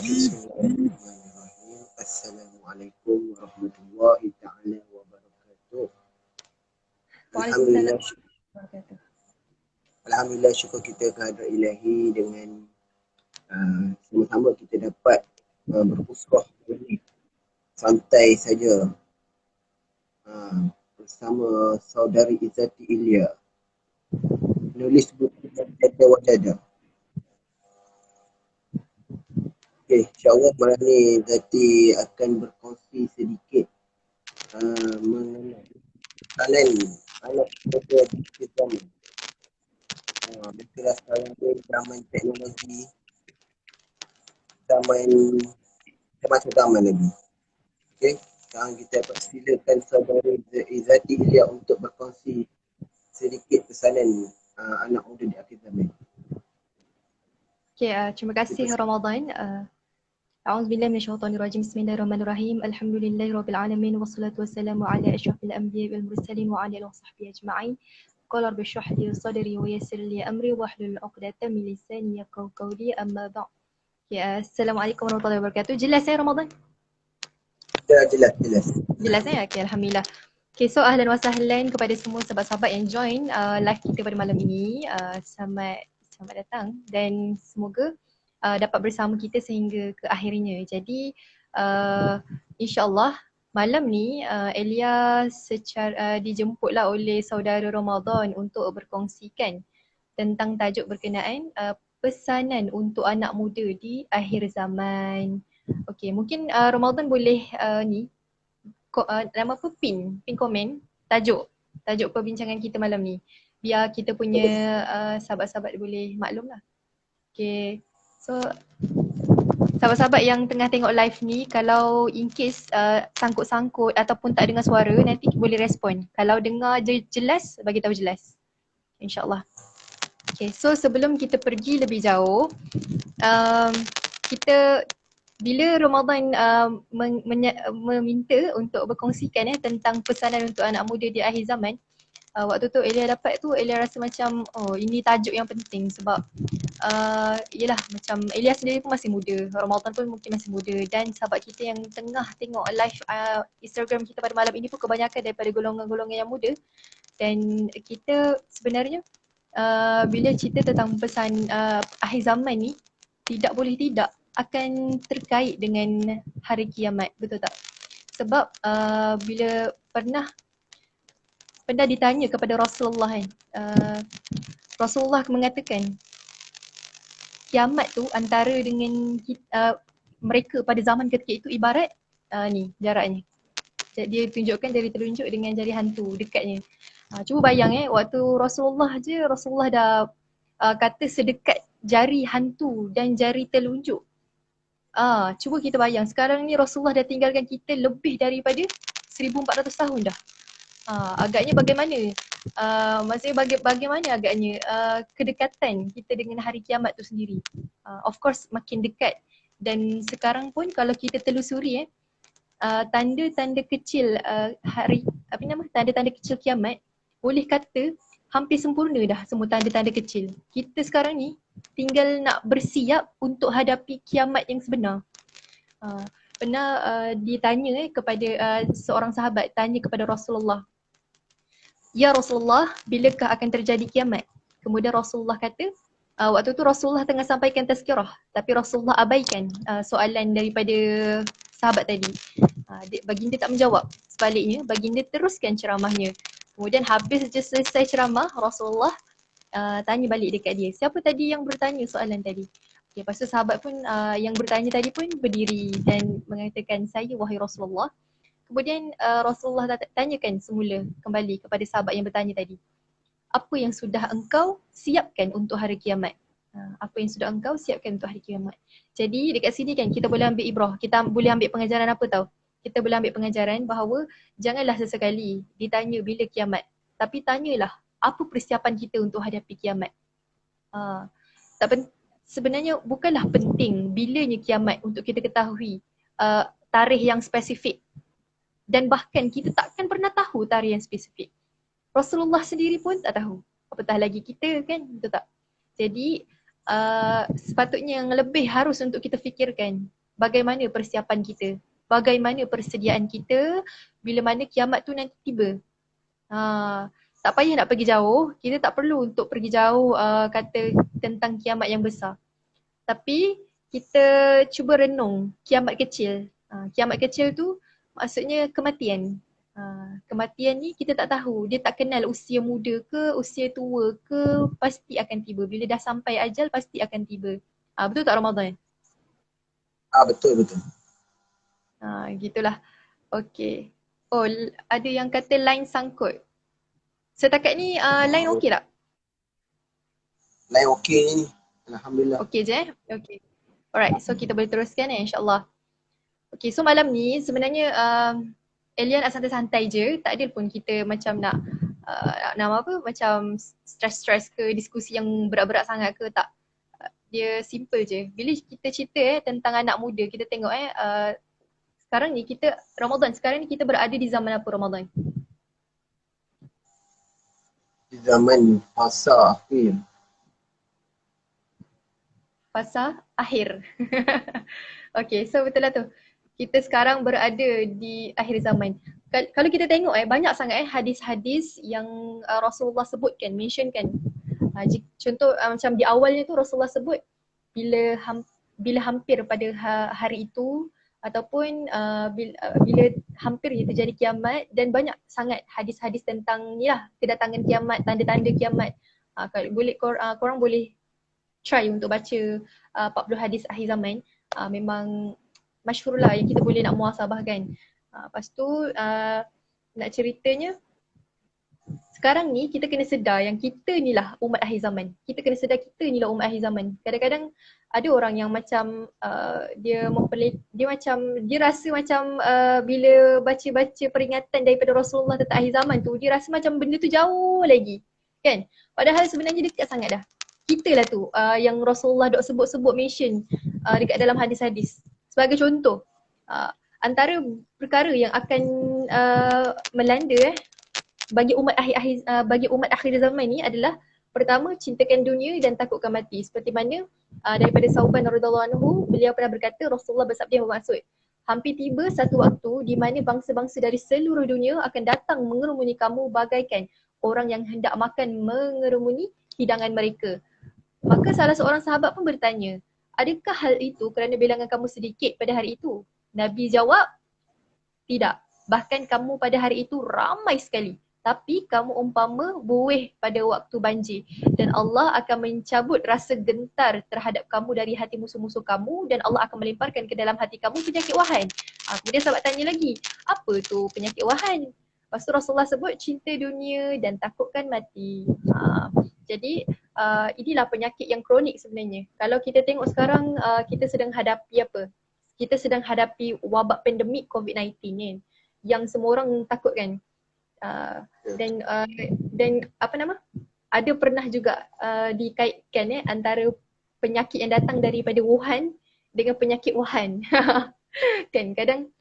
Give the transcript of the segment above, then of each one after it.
Bismillahirrahmanirrahim. Assalamualaikum warahmatullahi ta'ala wabarakatuh. Waalaikumsalam Alhamdulillah, warahmatullahi Alhamdulillah syukur kita kehadrat ilahi dengan sama-sama kita dapat berusrah ini santai saja bersama saudari Izzati Ilya, penulis buku Jada Wajada. Okay, insyaAllah malam ni Izzati akan berkongsi sedikit mengenai talent anak muda di zaman. Betul sekarang tu zaman teknologi, zaman macam zaman lagi. Okay, sekarang kita persilakan saudara Izzati Ilya untuk berkongsi sedikit pesanan anak muda di akhir zaman. Okay, terima kasih Ramadan. A'udzubillahi minasyaitonirrajim. Bismillahirrahmanirrahim. Alhamdulillahirabbil alamin wassalatu wassalamu ala asyrafil anbiya'i wal mursalin wa ala alihi washabbihi ajma'in. Qala rabbi shrah li sadri wa yassir li amri wahlul 'uqdatam min lisani yafqahu qawli amma ba'd. Ya, assalamualaikum warahmatullahi wabarakatuh. Jelas ya Ramadan? Ya, jelas. Jelas ya? Okay, alhamdulillah. Okay, so ahlan wa sahlan kepada semua sahabat-sahabat yang join live kita pada malam ini. Selamat datang dan semoga dapat bersama kita sehingga ke akhirnya. Jadi insyaAllah malam ni Elia secara dijemputlah oleh saudara Ramadan untuk berkongsikan tentang tajuk berkenaan pesanan untuk anak muda di akhir zaman. Okay, mungkin Ramadan boleh nama apa pin komen tajuk perbincangan kita malam ni. Biar kita punya sahabat-sahabat boleh maklum lah. Okay, so sahabat-sahabat yang tengah tengok live ni, kalau in case sangkut-sangkut ataupun tak dengar suara, nanti boleh respon. Kalau dengar jelas, bagi tahu jelas. InsyaAllah. Okay, so sebelum kita pergi lebih jauh, kita bila Ramadan meminta untuk berkongsikan tentang pesanan untuk anak muda di akhir zaman, waktu tu Elia dapat tu, Elia rasa macam ini tajuk yang penting sebab yelah macam Elia sendiri pun masih muda, Ramadan pun mungkin masih muda dan sahabat kita yang tengah tengok live Instagram kita pada malam ini pun kebanyakan daripada golongan-golongan yang muda. Dan kita sebenarnya bila cerita tentang pesan akhir zaman ni, tidak boleh tidak akan terkait dengan hari kiamat, betul tak? Sebab bila pernah ditanya kepada Rasulullah kan, Rasulullah mengatakan kiamat tu antara dengan mereka pada zaman ketika itu ibarat ni jaraknya. Dia tunjukkan jari telunjuk dengan jari hantu dekatnya. Cuba bayang waktu Rasulullah dah kata sedekat jari hantu dan jari telunjuk. Cuba kita bayang sekarang ni Rasulullah dah tinggalkan kita lebih daripada 1400 tahun dah. Agaknya bagaimana? Maksudnya bagaimana agaknya kedekatan kita dengan hari kiamat tu sendiri. Of course makin dekat dan sekarang pun kalau kita telusuri tanda-tanda kecil tanda-tanda kecil kiamat, boleh kata hampir sempurna dah semua tanda-tanda kecil. Kita sekarang ni tinggal nak bersiap untuk hadapi kiamat yang sebenar. Pernah ditanya kepada seorang sahabat, tanya kepada Rasulullah, "Ya Rasulullah, bilakah akan terjadi kiamat?" Kemudian Rasulullah kata, waktu tu Rasulullah tengah sampaikan tazkirah, tapi Rasulullah abaikan soalan daripada sahabat tadi. Baginda tak menjawab. Sebaliknya, baginda teruskan ceramahnya. Kemudian habis je selesai ceramah, Rasulullah tanya balik dekat dia, siapa tadi yang bertanya soalan tadi? Okay, lepas tu sahabat pun yang bertanya tadi pun berdiri dan mengatakan, "Saya wahai Rasulullah." Kemudian Rasulullah tanyakan semula kembali kepada sahabat yang bertanya tadi, "Apa yang sudah engkau siapkan untuk hari kiamat?" Apa yang sudah engkau siapkan untuk hari kiamat. Jadi dekat sini kan kita boleh ambil ibrah, kita boleh ambil pengajaran apa tahu? Kita boleh ambil pengajaran bahawa janganlah sesekali ditanya bila kiamat, tapi tanyalah apa persiapan kita untuk hadapi kiamat. Sebenarnya bukanlah penting bilanya kiamat untuk kita ketahui tarikh yang spesifik, dan bahkan kita takkan pernah tahu tarikh yang spesifik. Rasulullah sendiri pun tak tahu, apatah lagi kita kan, betul tak? Jadi sepatutnya yang lebih harus untuk kita fikirkan bagaimana persiapan kita, bagaimana persediaan kita bila mana kiamat tu nanti tiba. Tak payah nak pergi jauh, kita tak perlu untuk pergi jauh kata tentang kiamat yang besar. Tapi kita cuba renung kiamat kecil. Kiamat kecil tu maksudnya kematian. Kematian ni kita tak tahu, dia tak kenal usia muda ke, usia tua ke, pasti akan tiba. Bila dah sampai ajal pasti akan tiba. Betul tak Ramadan? Betul betul. Gitulah. Okay. Oh, ada yang kata line sangkut. Setakat ni line okey tak? Line okey ni. Alhamdulillah. Okey je Okay. Alright, so kita boleh teruskan insyaAllah. Okay, so malam ni sebenarnya Elia nak santai-santai je. Tak ada pun kita macam nak nama apa, macam stress-stress ke, diskusi yang berat-berat sangat ke, tak. Dia simple je. Bila kita cerita tentang anak muda, kita tengok sekarang ni kita, Ramadan, sekarang ni kita berada di zaman apa Ramadan? Di zaman fasa akhir. Fasa akhir. Okay, so betul lah tu. Kita sekarang berada di akhir zaman. Kalau kita tengok banyak sangat hadis-hadis yang Rasulullah sebutkan, mentionkan. Contoh macam di awalnya tu Rasulullah sebut bila hampir pada hari itu ataupun bila hampir terjadi kiamat, dan banyak sangat hadis-hadis tentang ni lah, kedatangan kiamat, tanda-tanda kiamat. Kalau boleh korang boleh try untuk baca 40 hadis akhir zaman. Memang masyhur lah yang kita boleh nak muhasabah kan. Lepas tu nak ceritanya, sekarang ni kita kena sedar yang kita ni lah umat akhir zaman. Kita kena sedar kita ni lah umat akhir zaman. Kadang-kadang ada orang yang macam dia rasa macam bila baca-baca peringatan daripada Rasulullah tentang akhir zaman tu, dia rasa macam benda tu jauh lagi. Kan? Padahal sebenarnya dekat sangat dah. Kita lah tu yang Rasulullah dok sebut-sebut mention dekat dalam hadis-hadis. Sebagai contoh, antara perkara yang akan melanda bagi umat akhir zaman ni adalah, pertama, cintakan dunia dan takutkan mati. Seperti mana daripada Sauban radhiyallahu anhu, beliau pernah berkata, Rasulullah bersabda yang bermaksud, hampir tiba satu waktu di mana bangsa-bangsa dari seluruh dunia akan datang mengerumuni kamu bagaikan orang yang hendak makan mengerumuni hidangan mereka. Maka salah seorang sahabat pun bertanya, adakah hal itu kerana bilangan kamu sedikit pada hari itu? Nabi jawab, tidak. Bahkan kamu pada hari itu ramai sekali. Tapi kamu umpama buih pada waktu banjir. Dan Allah akan mencabut rasa gentar terhadap kamu dari hati musuh-musuh kamu, dan Allah akan melemparkan ke dalam hati kamu penyakit wahan. Kemudian sahabat tanya lagi, apa tu penyakit wahan? Lepas tu Rasulullah sebut, cinta dunia dan takutkan mati. Jadi inilah penyakit yang kronik sebenarnya. Kalau kita tengok sekarang kita sedang hadapi apa? Kita sedang hadapi wabak pandemik COVID-19 ni, yang semua orang takut kan. Dan apa nama? Ada pernah juga dikaitkan antara penyakit yang datang daripada Wuhan dengan penyakit Wuhan. Kan kadang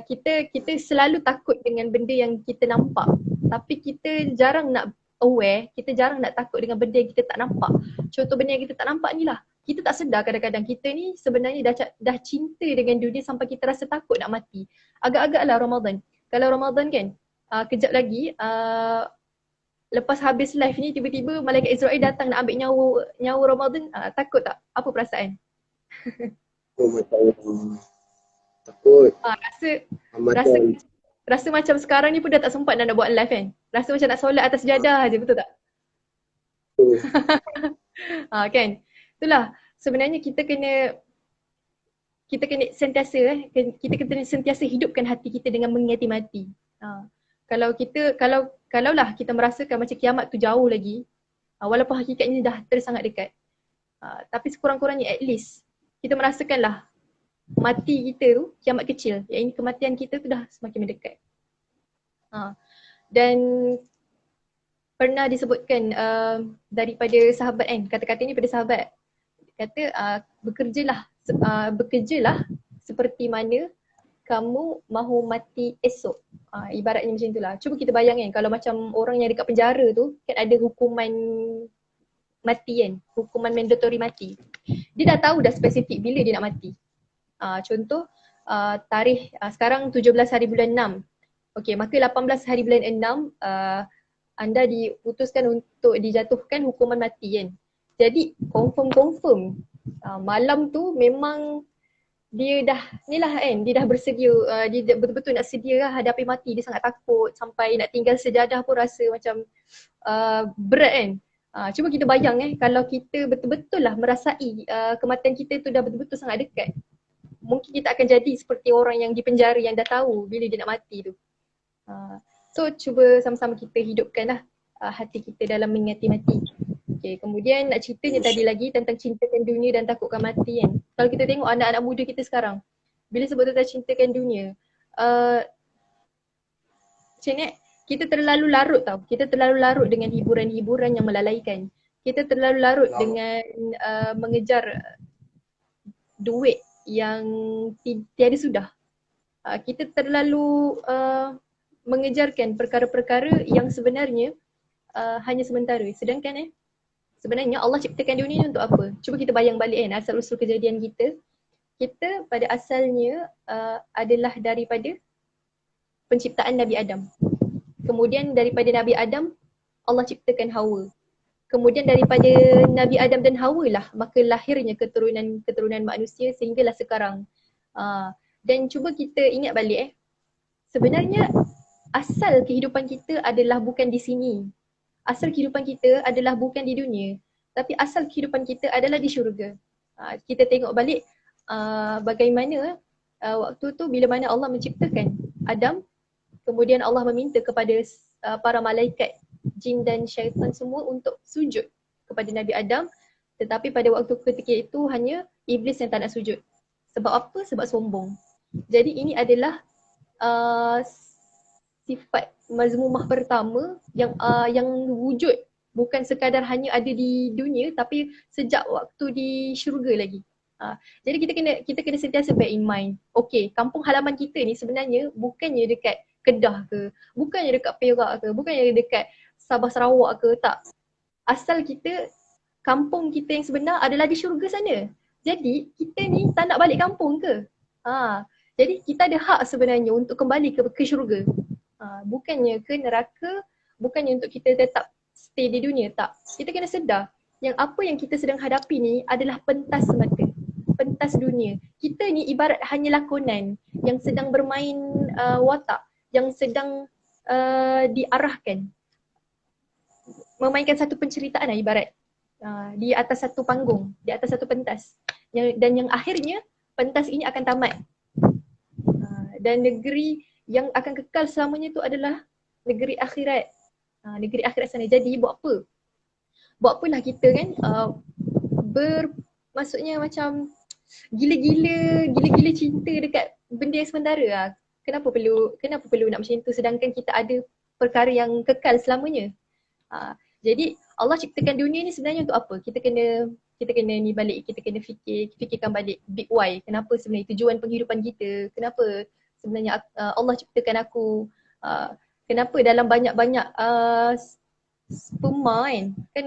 kita selalu takut dengan benda yang kita nampak, tapi kita jarang nak aware, kita jarang nak takut dengan benda yang kita tak nampak. Contoh benda yang kita tak nampak ni lah, kita tak sedar kadang-kadang kita ni sebenarnya dah cinta dengan dunia sampai kita rasa takut nak mati. Agak-agak lah Ramadan. Kalau Ramadan kan, kejap lagi lepas habis live ni tiba-tiba Malaikat Israel datang nak ambil nyawa Ramadan. Takut tak? Apa perasaan? Takut. Rasa macam sekarang ni pun dah tak sempat nak buat live kan? Rasa macam nak solat atas jadah je, betul tak? Kan? Itulah, sebenarnya kita kena sentiasa kita kena sentiasa hidupkan hati kita dengan mengingati mati. Kalau lah kita merasakan macam kiamat tu jauh lagi, walaupun hakikatnya dah sangat dekat, tapi sekurang-kurangnya at least kita merasakanlah mati kita tu kiamat kecil, iaitu kematian kita tu dah semakin mendekat. Dan pernah disebutkan daripada sahabat kan, kata-kata ni pada sahabat, kata bekerjalah seperti mana kamu mahu mati esok. Ibaratnya macam itulah. Cuba kita bayangkan kalau macam orang yang dekat penjara tu kan ada hukuman mati kan, hukuman mandatory mati. Dia dah tahu dah spesifik bila dia nak mati. Contoh tarikh sekarang 17 hari bulan 6. Okey, maka 18 hari bulan 6 anda diputuskan untuk dijatuhkan hukuman mati kan. Jadi confirm malam tu memang dia dah ni lah kan, dia dah bersedia, dia betul-betul nak sedia lah hadapi mati. Dia sangat takut sampai nak tinggal sejadah pun rasa macam berat kan. Cuba kita bayang kalau kita betul-betul lah merasai kematian kita tu dah betul-betul sangat dekat. Mungkin kita akan jadi seperti orang yang dipenjara yang dah tahu bila dia nak mati tu. So cuba sama-sama kita hidupkan lah hati kita dalam mengingati mati. Okay, kemudian nak ceritanya tadi lagi tentang cintakan dunia dan takutkan mati kan. Kalau kita tengok anak-anak muda kita sekarang, bila sebut tentang cintakan dunia, macam ni, kita terlalu larut tau. Kita terlalu larut dengan hiburan-hiburan yang melalaikan. Kita terlalu larut dengan mengejar duit yang tiada sudah. Kita terlalu mengejarkan perkara-perkara yang sebenarnya hanya sementara. Sedangkan sebenarnya Allah ciptakan dunia ni untuk apa? Cuba kita bayang balik kan asal-usul kejadian kita. Kita pada asalnya adalah daripada penciptaan Nabi Adam. Kemudian daripada Nabi Adam, Allah ciptakan Hawa. Kemudian daripada Nabi Adam dan Hawa lah maka lahirnya keturunan manusia sehinggalah sekarang. Dan cuba kita ingat balik sebenarnya asal kehidupan kita adalah bukan di sini. Asal kehidupan kita adalah bukan di dunia, tapi asal kehidupan kita adalah di syurga. Kita tengok balik bagaimana waktu tu bila mana Allah menciptakan Adam, kemudian Allah meminta kepada para malaikat, jin dan syaitan semua untuk sujud kepada Nabi Adam, tetapi pada waktu ketika itu hanya iblis yang tak nak sujud. Sebab apa? Sebab sombong. Jadi ini adalah sifat mazmumah pertama yang wujud bukan sekadar hanya ada di dunia tapi sejak waktu di syurga lagi. Jadi kita kena sentiasa bear in mind. Okey, kampung halaman kita ni sebenarnya bukannya dekat Kedah ke, bukannya dekat Perak ke, bukannya dekat Sabah Sarawak ke, tak. Asal kita, kampung kita yang sebenar adalah di syurga sana. Jadi kita ni tak nak balik kampung ke? Jadi kita ada hak sebenarnya untuk kembali ke syurga. Bukannya ke neraka, bukannya untuk kita tetap stay di dunia, tak. Kita kena sedar yang apa yang kita sedang hadapi ni adalah pentas semata, pentas dunia. Kita ni ibarat hanya lakonan yang sedang bermain watak, yang sedang diarahkan memainkan satu penceritaan ibarat di atas satu panggung, di atas satu pentas dan yang akhirnya pentas ini akan tamat dan negeri yang akan kekal selamanya tu adalah negeri akhirat. Negeri akhirat sana. Jadi buat apa? Buat apalah kita kan maksudnya macam gila-gila cinta dekat benda yang sementara. Kenapa perlu nak macam tu sedangkan kita ada perkara yang kekal selamanya. Jadi Allah ciptakan dunia ni sebenarnya untuk apa? Kita kena ni balik, kita kena fikirkan balik big why. Kenapa sebenarnya tujuan penghidupan kita? Kenapa sebenarnya Allah ciptakan aku? Kenapa dalam banyak-banyak sperma kan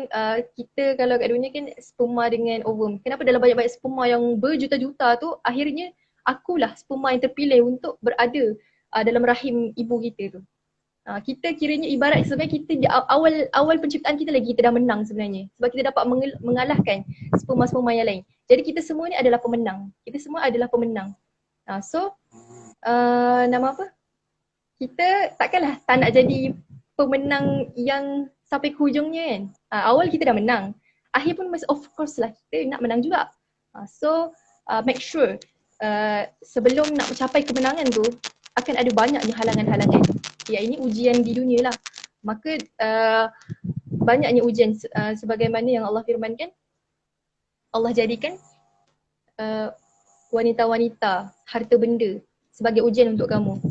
kita kalau kat dunia kan sperma dengan ovum. Kenapa dalam banyak-banyak sperma yang berjuta-juta tu akhirnya akulah sperma yang terpilih untuk berada dalam rahim ibu kita tu. Kita kiranya ibarat sebenarnya kita di awal penciptaan kita lagi kita dah menang sebenarnya. Sebab kita dapat mengalahkan sperma-sperma yang lain. Jadi kita semua ni adalah pemenang. Kita semua adalah pemenang. So nama apa? Kita takkanlah tak nak jadi pemenang yang sampai ke hujungnya kan. Awal kita dah menang. Akhir pun of course lah kita nak menang juga. So make sure sebelum nak mencapai kemenangan tu akan ada banyaknya halangan-halangan. Ya ini ujian di dunia lah. Maka banyaknya ujian sebagaimana yang Allah firmankan. Allah jadikan wanita-wanita, harta benda sebagai ujian untuk kamu.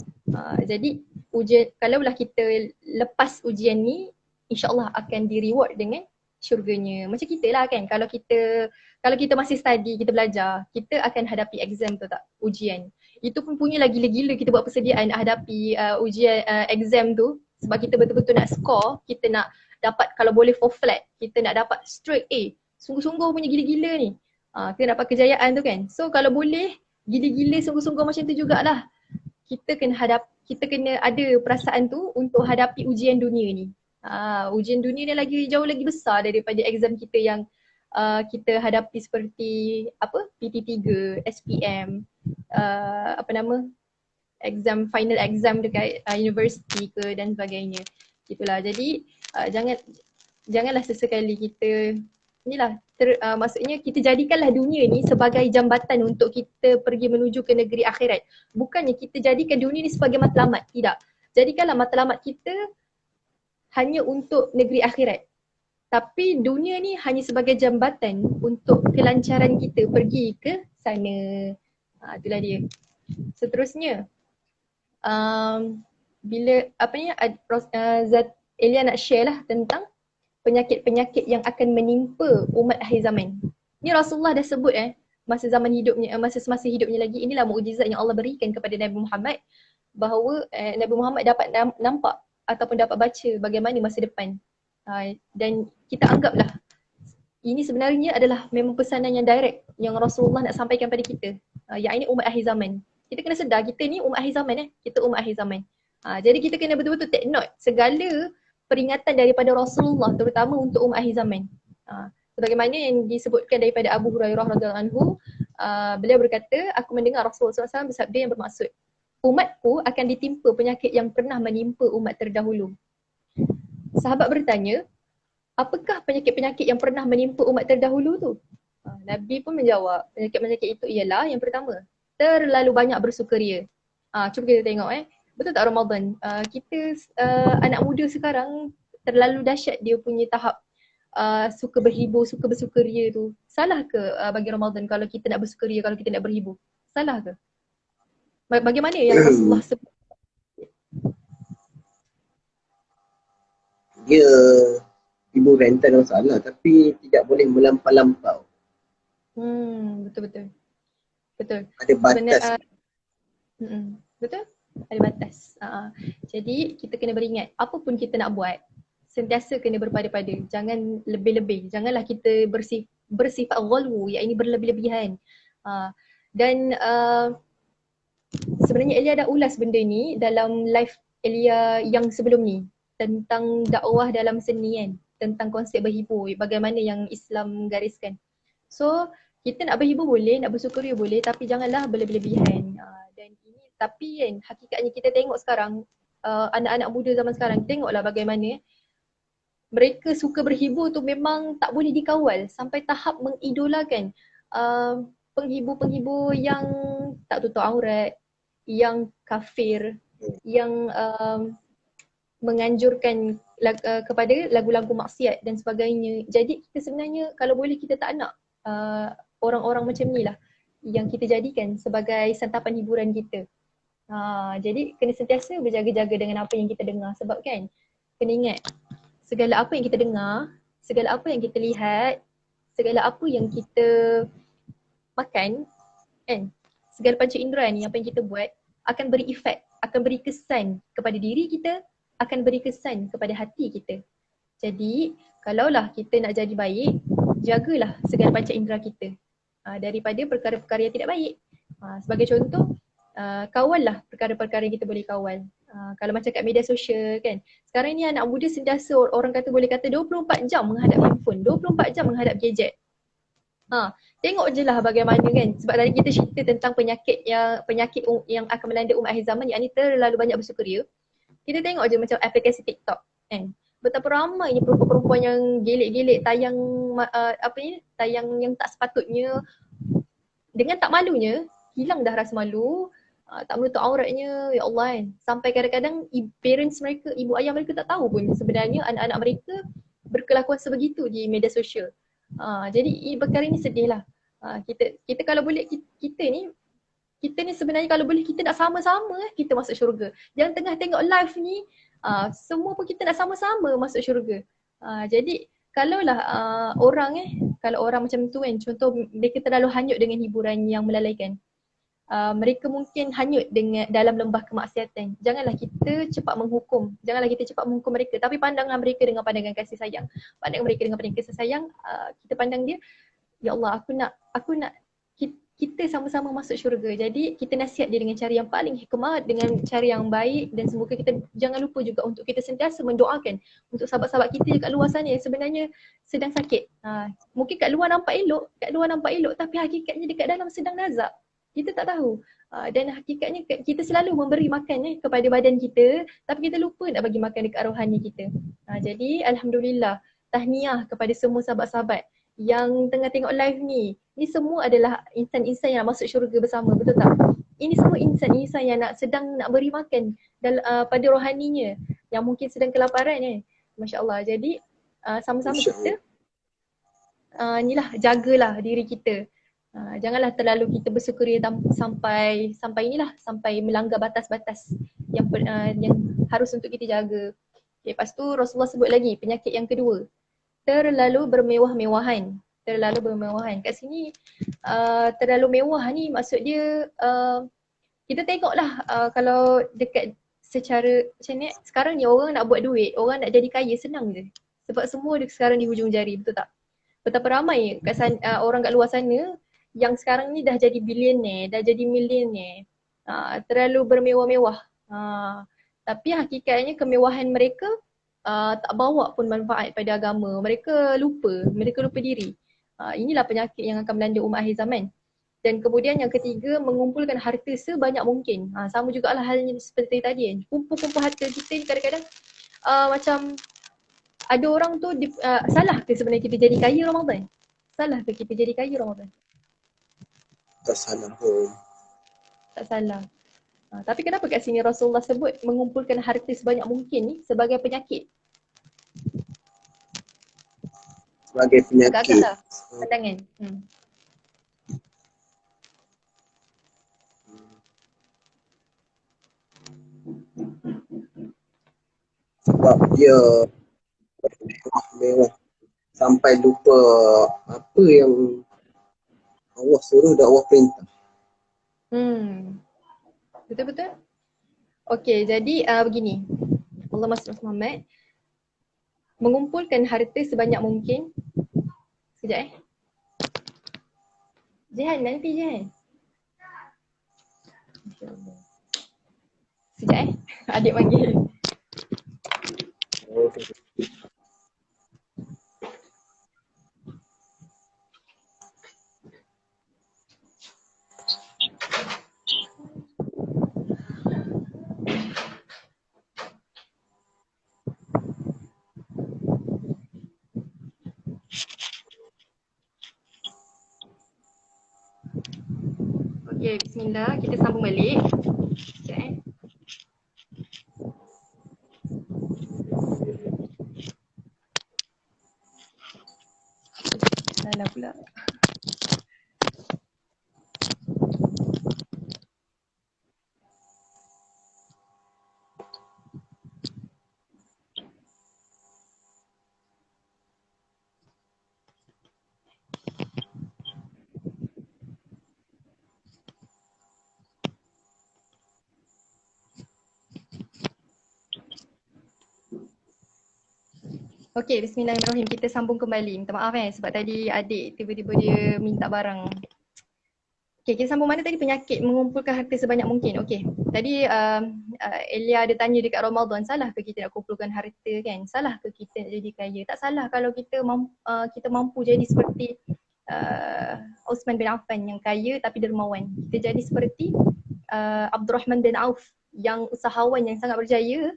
Jadi ujian, kalaulah kita lepas ujian ni, insya-Allah akan di reward dengan syurganya. Macam kita lah kan, kalau kita masih study, kita belajar, kita akan hadapi exam tu tak, ujian. Itu pun punyalah gila-gila kita buat persediaan nak hadapi ujian exam tu Sebab kita betul-betul nak score, kita nak dapat kalau boleh 4 flat, kita nak dapat straight A. Sungguh-sungguh punya gila-gila ni. Kita dapat kejayaan tu kan. So kalau boleh gila-gila sungguh-sungguh macam tu jugalah. Kita kena ada perasaan tu untuk hadapi ujian dunia ni. Ujian dunia ni lagi jauh lagi besar daripada exam kita yang kita hadapi seperti PT3, SPM, final exam dekat universiti ke dan sebagainya. Gitulah. Jadi janganlah sesekali kita maksudnya kita jadikanlah dunia ni sebagai jambatan untuk kita pergi menuju ke negeri akhirat. Bukannya kita jadikan dunia ni sebagai matlamat. Tidak. Jadikanlah matlamat kita hanya untuk negeri akhirat. Tapi dunia ni hanya sebagai jambatan untuk kelancaran kita pergi ke sana. Itulah dia. Seterusnya, bila Zat Elia nak share lah tentang penyakit-penyakit yang akan menimpa umat akhir zaman. Ni Rasulullah dah sebut masa zaman hidupnya, masa hidupnya lagi, inilah mukjizat yang Allah berikan kepada Nabi Muhammad, bahawa Nabi Muhammad dapat nampak ataupun dapat baca bagaimana masa depan. Dan kita anggaplah ini sebenarnya adalah memang pesanan yang direct yang Rasulullah nak sampaikan pada kita. Yang ini umat akhir zaman. Kita kena sedar kita ni umat akhir zaman kita umat akhir zaman. Jadi kita kena betul-betul take note segala peringatan daripada Rasulullah terutama untuk umat akhir zaman. Sebagaimana yang disebutkan daripada Abu Hurairah radhiyallahu anhu, beliau berkata, aku mendengar Rasulullah SAW bersabda yang bermaksud, umatku akan ditimpa penyakit yang pernah menimpa umat terdahulu. Sahabat bertanya, apakah penyakit-penyakit yang pernah menimpa umat terdahulu tu? Nabi pun menjawab, penyakit-penyakit itu ialah yang pertama, terlalu banyak bersukaria. Cuba kita tengok betul tak Ramadan? Kita anak muda sekarang terlalu dahsyat dia punya tahap suka berhibur, suka bersukaria tu. Salah ke bagi Ramadan kalau kita nak bersukaria, kalau kita nak berhibur? Salah ke? Bagaimana yang Rasulullah sebut? Dia hiburan tak ada masalah tapi tidak boleh melampau-lampau. Betul-betul. Betul. Ada batas. Betul? Ada batas. Jadi kita kena beringat apa pun kita nak buat sentiasa kena berpada-pada. Jangan lebih-lebih. Janganlah kita bersifat ghalwu, iaitu berlebih-lebihan. Dan sebenarnya Elia dah ulas benda ni dalam live Elia yang sebelum ni tentang dakwah dalam seni kan, tentang konsep berhibur, bagaimana yang Islam gariskan. So kita nak berhibur boleh, nak bersukaria boleh, tapi janganlah berlebih-lebihan. Dan ini tapi kan hakikatnya kita tengok sekarang anak-anak muda zaman sekarang, tengoklah bagaimana mereka suka berhibur tu memang tak boleh dikawal sampai tahap mengidolakan penghibur-penghibur yang tak tutup aurat, yang kafir, yang menganjurkan kepada lagu-lagu maksiat dan sebagainya. Jadi kita sebenarnya kalau boleh kita tak nak orang-orang macam ni lah yang kita jadikan sebagai santapan hiburan kita. Jadi kena sentiasa berjaga-jaga dengan apa yang kita dengar. Sebab kan kena ingat segala apa yang kita dengar, segala apa yang kita lihat, segala apa yang kita makan kan, segala panca indera ni apa yang kita buat akan beri efek, akan beri kesan kepada diri kita, akan beri kesan kepada hati kita. Jadi kalaulah kita nak jadi baik, jagalah segala panca indera kita daripada perkara-perkara yang tidak baik. Sebagai contoh, kawallah perkara-perkara yang kita boleh kawal. Kalau macam kat media sosial kan, sekarang ni anak muda sentiasa orang kata boleh kata 24 jam menghadap handphone, 24 jam menghadap gadget. Tengok je lah bagaimana kan, sebab tadi kita cerita tentang penyakit yang akan melanda umat akhir zaman, yang ni terlalu banyak bersukaria. Kita tengok je macam aplikasi TikTok kan, betapa ramainya perempuan-perempuan yang gelik-gelik tayang tayang yang tak sepatutnya, dengan tak malunya, hilang dah rasa malu, tak menutup auratnya, ya Allah kan. Sampai kadang-kadang parents mereka, ibu ayah mereka tak tahu pun sebenarnya anak-anak mereka berkelakuan sebegitu di media sosial. Jadi perkara ni sedih lah. Kita kalau boleh kita ni sebenarnya kalau boleh kita nak sama-sama kita masuk syurga. Jangan tengah tengok live ni semua pun kita nak sama-sama masuk syurga. Jadi kalaulah kalau orang macam tu kan, contoh mereka terlalu hanyut dengan hiburan yang melalaikan, mereka mungkin hanyut dengan dalam lembah kemaksiatan. Janganlah kita cepat menghukum. Janganlah kita cepat menghukum mereka. Tapi pandangan mereka dengan pandangan kasih sayang. Pandang mereka dengan pandangan kasih sayang, kita pandang dia, ya Allah, aku nak kita sama-sama masuk syurga. Jadi kita nasihat dia dengan cara yang paling hikmah, dengan cara yang baik, dan semoga kita jangan lupa juga untuk kita sentiasa mendoakan untuk sahabat-sahabat kita kat luar sana yang sebenarnya sedang sakit. Mungkin kat luar nampak elok, tapi hakikatnya dekat dalam sedang nazak. Kita tak tahu. Dan hakikatnya kita selalu memberi makan kepada badan kita, tapi kita lupa nak bagi makan dekat rohani kita. Jadi Alhamdulillah, tahniah kepada semua sahabat-sahabat yang tengah tengok live ni. Ni semua adalah insan-insan yang masuk syurga bersama, betul tak? Ini semua insan-insan yang sedang nak beri makan pada rohaninya yang mungkin sedang kelaparan. Masya Allah. Jadi sama-sama kita inilah, jagalah diri kita. Janganlah terlalu kita bersukaria sampai melanggar batas-batas yang harus untuk kita jaga. Okay, lepas tu Rasulullah sebut lagi penyakit yang kedua, terlalu bermewah-mewahan. Kat sini terlalu mewah ni maksud dia kita tengoklah kalau dekat secara macam ni, sekarang ni orang nak buat duit, orang nak jadi kaya senang je. Sebab semua sekarang di hujung jari, betul tak? Betapa ramai orang kat luar sana yang sekarang ni dah jadi bilioner, dah jadi milioner. Terlalu bermewah-mewah. Tapi hakikatnya kemewahan mereka tak bawa pun manfaat pada agama. Mereka lupa diri. Inilah penyakit yang akan melanda umat akhir zaman. Dan kemudian yang ketiga, mengumpulkan harta sebanyak mungkin. Sama jugalah halnya seperti tadi kan. Kumpul-kumpul harta kita ni kadang-kadang macam ada orang tu salah ke sebenarnya kita jadi kaya Ramadan? Salah ke kita jadi kaya Ramadan? Tak salah pun. Tak salah. Tapi kenapa kat sini Rasulullah sebut mengumpulkan harta sebanyak mungkin ni sebagai penyakit? Sebagai penyakit. Agak-agak lah pandangan. Sebab dia mewah sampai lupa apa yang Allah suruh dan Allah perintah. Betul-betul. Okey, jadi begini. Allah Muhammad mengumpulkan harta sebanyak mungkin. Sekejap Jihan, nanti Jihan. Sekejap adik panggil. Okey, bismillah, kita sambung balik. Sekejap Salah pula. Okey, bismillahirrahmanirrahim. Kita sambung kembali. Minta maaf sebab tadi adik tiba-tiba dia minta barang. Okey, kita sambung mana tadi? Penyakit mengumpulkan harta sebanyak mungkin. Okey, tadi Elia ada tanya dekat Ramadan, salah ke kita nak kumpulkan harta kan? Salah ke kita nak jadi kaya? Tak salah kalau kita mampu jadi seperti Uthman bin Affan yang kaya tapi dermawan. Kita jadi seperti Abdurrahman bin Auf yang usahawan yang sangat berjaya,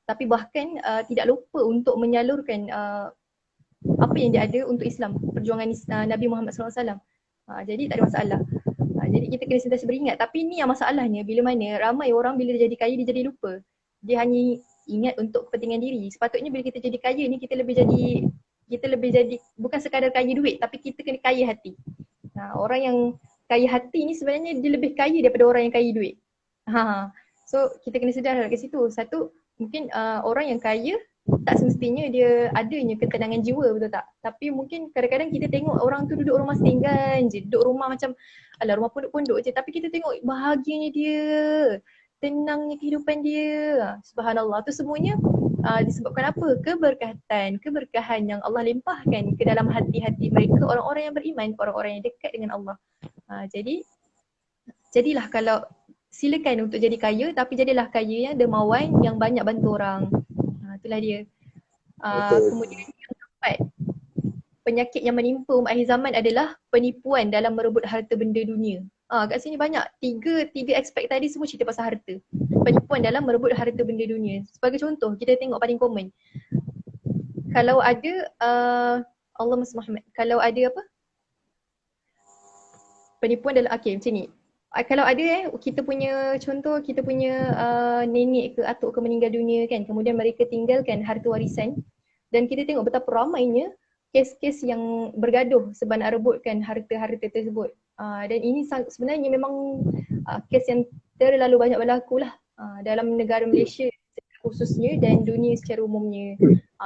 tapi bahkan tidak lupa untuk menyalurkan apa yang dia ada untuk Islam, perjuangan Nabi Muhammad SAW. Jadi tak ada masalah. Jadi kita kena sentiasa beringat. Tapi ni yang masalahnya, bila mana ramai orang bila dia jadi kaya dia jadi lupa. Dia hanya ingat untuk kepentingan diri. Sepatutnya bila kita jadi kaya ni kita lebih jadi bukan sekadar kaya duit, tapi kita kena kaya hati. Orang yang kaya hati ni sebenarnya dia lebih kaya daripada orang yang kaya duit. So kita kena sedar ke situ. Satu, mungkin orang yang kaya tak semestinya dia adanya ketenangan jiwa, betul tak? Tapi mungkin kadang-kadang kita tengok orang tu duduk rumah setinggan je, duduk rumah macam alah rumah pondok-pondok je, tapi kita tengok bahagianya dia, tenangnya kehidupan dia. Subhanallah, tu semuanya disebabkan apa? Keberkahan yang Allah limpahkan ke dalam hati-hati mereka, orang-orang yang beriman, orang-orang yang dekat dengan Allah. Jadi jadilah kalau silakan untuk jadi kaya, tapi jadilah kaya yang dermawan, yang banyak bantu orang. Itulah dia. Betul. Kemudian yang keempat, penyakit yang menimpa umat akhir zaman adalah penipuan dalam merebut harta benda dunia. Kat sini banyak, tiga aspek tadi semua cerita pasal harta. Penipuan dalam merebut harta benda dunia. Sebagai contoh, kita tengok paling common. Kalau ada, Allah Muhammad, kalau ada apa? Penipuan dalam, okay macam ni. Kalau ada kita punya contoh, kita punya nenek ke atuk ke meninggal dunia kan, kemudian mereka tinggalkan harta warisan, dan kita tengok betapa ramainya kes-kes yang bergaduh sebab nak rebutkan harta-harta tersebut. Dan ini sebenarnya memang kes yang terlalu banyak berlaku lah dalam negara Malaysia khususnya dan dunia secara umumnya.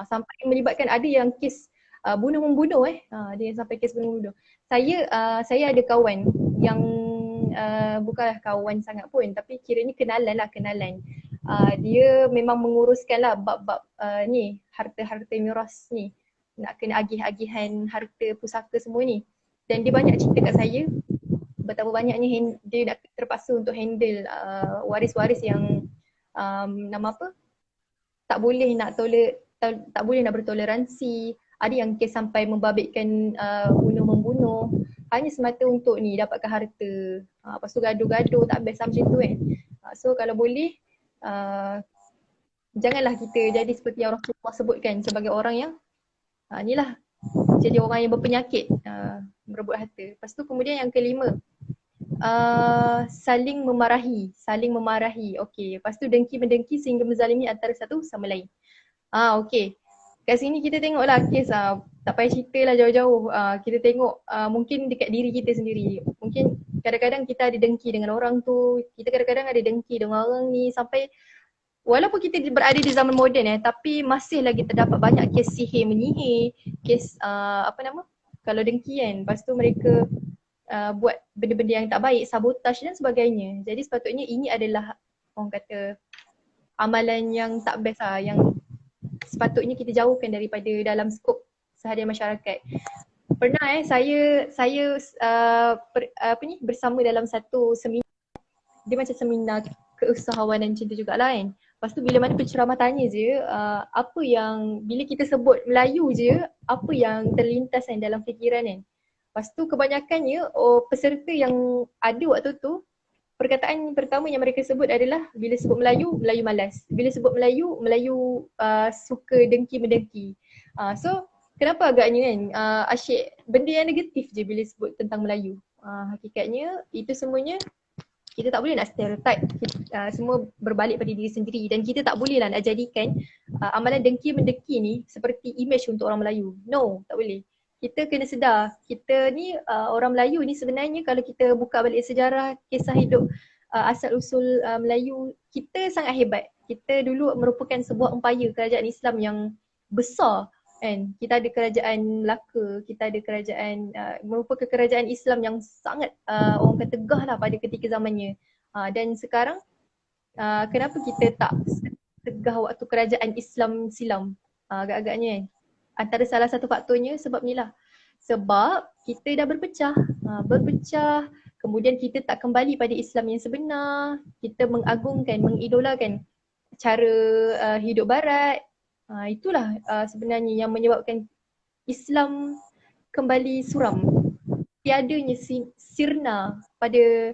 Sampai melibatkan ada yang kes bunuh-membunuh ada yang sampai kes bunuh-membunuh. Saya ada kawan yang bukanlah kawan sangat pun, tapi kiranya kenalan. Dia memang menguruskan lah bab-bab ni, harta-harta miras ni, nak kena agih-agihan harta pusaka semua ni. Dan dia banyak cerita kat saya betapa banyaknya dia nak terpaksa untuk handle waris-waris yang nama apa, tak boleh nak bertoleransi. Ada yang kes sampai membabitkan bunuh-membunuh hanya semata untuk ni dapatkan harta. Lepas tu gaduh-gaduh tak best macam tu kan. So kalau boleh janganlah kita jadi seperti yang Rasulullah sebutkan sebagai orang yang inilah, jadi orang yang berpenyakit merebut harta. Lepas tu kemudian yang kelima, saling memarahi. Okey, lepas tu dengki-mendengki sehingga menzalimi antara satu sama lain. Okey. Kat sini kita tengoklah kes tak payah cerita lah jauh-jauh. Kita tengok mungkin dekat diri kita sendiri. Mungkin kadang-kadang kita ada dengki dengan orang tu, kita kadang-kadang ada dengki dengan orang ni, sampai walaupun kita berada di zaman moden tapi masih lagi terdapat banyak kes sihir menyihir, kes kalau dengki kan, lepas tu mereka buat benda-benda yang tak baik, sabotaj dan sebagainya. Jadi sepatutnya ini adalah orang kata amalan yang tak best yang sepatutnya kita jauhkan daripada dalam skop seharian masyarakat. Pernah saya bersama dalam satu seminar, dia macam seminar keusahawanan macam tu jugalah kan. Lepas tu bila mana penceramah tanya je apa yang, bila kita sebut Melayu je, apa yang terlintas kan dalam fikiran kan. Lepas tu kebanyakannya peserta yang ada waktu tu, perkataan pertama yang mereka sebut adalah bila sebut Melayu, Melayu malas. Bila sebut Melayu, Melayu suka dengki-mendengki. So kenapa agaknya kan asyik benda yang negatif je bila sebut tentang Melayu. Hakikatnya itu semuanya kita tak boleh nak stereotype, semua berbalik pada diri sendiri, dan kita tak boleh lah nak jadikan amalan dengki-mendengki ni seperti image untuk orang Melayu. No, tak boleh. Kita kena sedar, kita ni orang Melayu ni sebenarnya kalau kita buka balik sejarah kisah hidup asal usul Melayu, kita sangat hebat. Kita dulu merupakan sebuah empayar kerajaan Islam yang besar kan. Kita ada kerajaan Melaka, kita ada kerajaan merupakan kerajaan Islam yang sangat orang kata tegah lah pada ketika zamannya. Dan sekarang kenapa kita tak tegah waktu kerajaan Islam silam agak-agaknya kan. Antara salah satu faktornya sebab ni lah. Sebab kita dah berpecah, kemudian kita tak kembali pada Islam yang sebenar, kita mengagungkan, mengidolakan cara hidup barat. Itulah sebenarnya yang menyebabkan Islam kembali suram. Tiadanya sirna pada